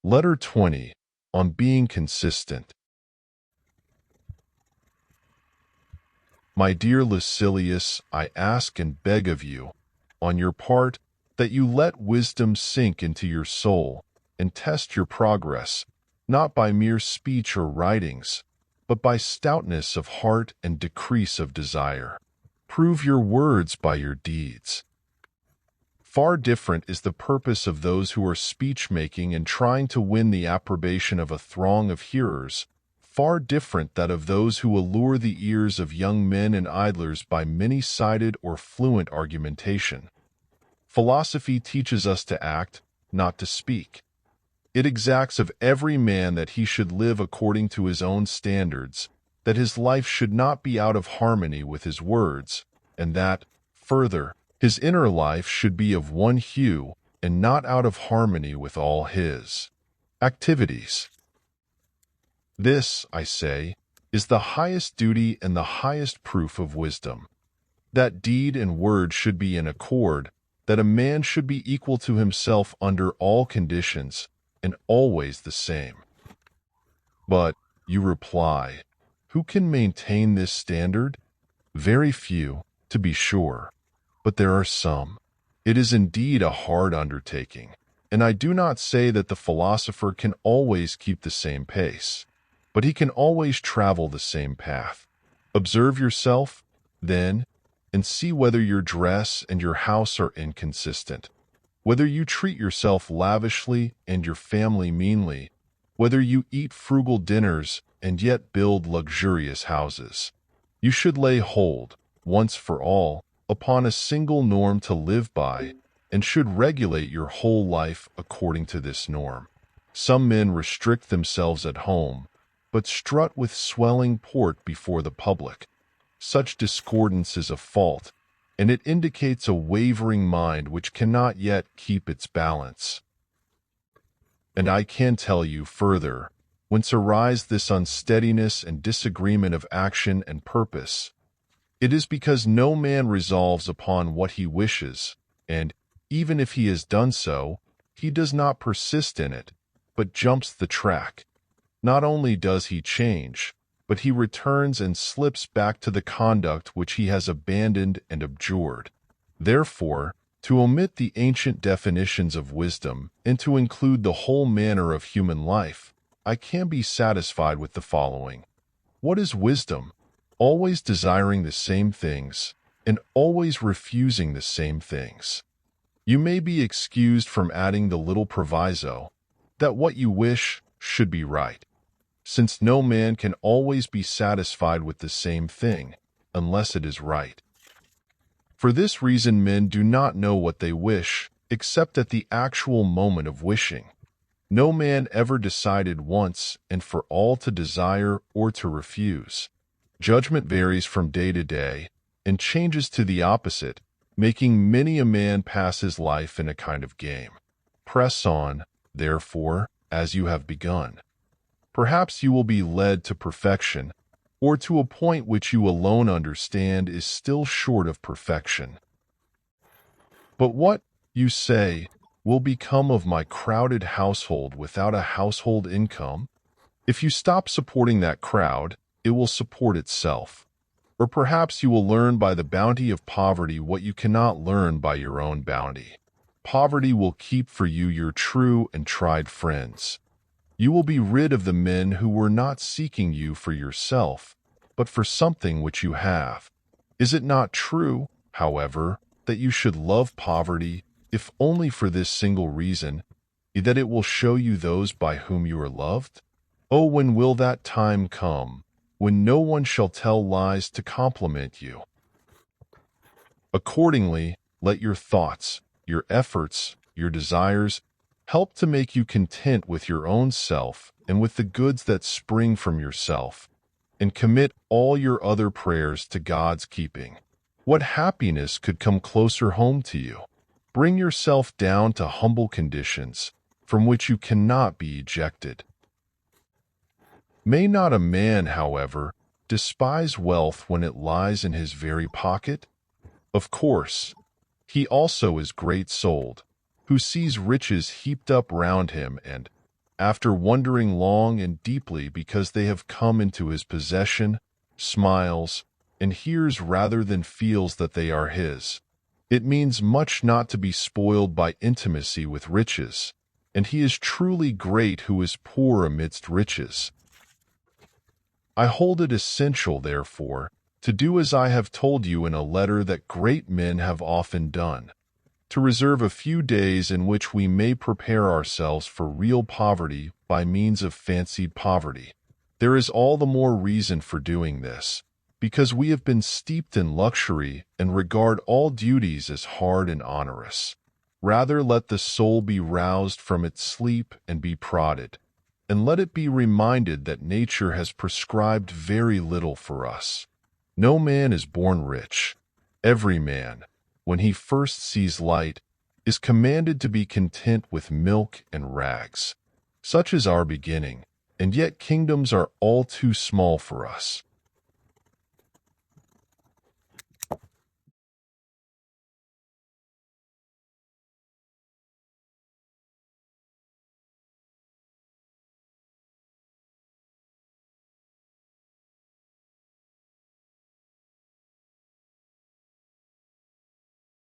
Letter 20, on being consistent. My dear Lucilius, I ask and beg of you, on your part, that you let wisdom sink into your soul and test your progress, not by mere speech or writings, but by stoutness of heart and decrease of desire. Prove your words by your deeds. Far different is the purpose of those who are speech-making and trying to win the approbation of a throng of hearers, far different that of those who allure the ears of young men and idlers by many-sided or fluent argumentation. Philosophy teaches us to act, not to speak. It exacts of every man that he should live according to his own standards, that his life should not be out of harmony with his words, and that, further, his inner life should be of one hue and not out of harmony with all his activities. This, I say, is the highest duty and the highest proof of wisdom. That deed and word should be in accord, that a man should be equal to himself under all conditions, and always the same. But, you reply, who can maintain this standard? Very few, to be sure. But there are some. It is indeed a hard undertaking, and I do not say that the philosopher can always keep the same pace, but he can always travel the same path. Observe yourself, then, and see whether your dress and your house are inconsistent, whether you treat yourself lavishly and your family meanly, whether you eat frugal dinners and yet build luxurious houses. You should lay hold, once for all, upon a single norm to live by, and should regulate your whole life according to this norm. Some men restrict themselves at home, but strut with swelling port before the public. Such discordance is a fault, and it indicates a wavering mind which cannot yet keep its balance. And I can tell you further, whence arise this unsteadiness and disagreement of action and purpose. It is because no man resolves upon what he wishes, and, even if he has done so, he does not persist in it, but jumps the track. Not only does he change, but he returns and slips back to the conduct which he has abandoned and abjured. Therefore, to omit the ancient definitions of wisdom and to include the whole manner of human life, I can be satisfied with the following. What is wisdom? Always desiring the same things, and always refusing the same things. You may be excused from adding the little proviso, that what you wish should be right, since no man can always be satisfied with the same thing, unless it is right. For this reason men do not know what they wish, except at the actual moment of wishing. No man ever decided once and for all to desire or to refuse. Judgment varies from day to day, and changes to the opposite, making many a man pass his life in a kind of game. Press on, therefore, as you have begun. Perhaps you will be led to perfection, or to a point which you alone understand is still short of perfection. But what, you say, will become of my crowded household without a household income? If you stop supporting that crowd, it will support itself. Or perhaps you will learn by the bounty of poverty what you cannot learn by your own bounty. Poverty will keep for you your true and tried friends. You will be rid of the men who were not seeking you for yourself, but for something which you have. Is it not true, however, that you should love poverty, if only for this single reason, that it will show you those by whom you are loved? Oh, when will that time come, when no one shall tell lies to compliment you? Accordingly, let your thoughts, your efforts, your desires, help to make you content with your own self and with the goods that spring from yourself, and commit all your other prayers to God's keeping. What happiness could come closer home to you? Bring yourself down to humble conditions, from which you cannot be ejected. May not a man, however, despise wealth when it lies in his very pocket? Of course, he also is great-souled, who sees riches heaped up round him and, after wondering long and deeply because they have come into his possession, smiles, and hears rather than feels that they are his. It means much not to be spoiled by intimacy with riches, and he is truly great who is poor amidst riches. I hold it essential, therefore, to do as I have told you in a letter that great men have often done, to reserve a few days in which we may prepare ourselves for real poverty by means of fancied poverty. There is all the more reason for doing this, because we have been steeped in luxury and regard all duties as hard and onerous. Rather let the soul be roused from its sleep and be prodded, and let it be reminded that nature has prescribed very little for us. No man is born rich. Every man, when he first sees light, is commanded to be content with milk and rags. Such is our beginning, and yet kingdoms are all too small for us.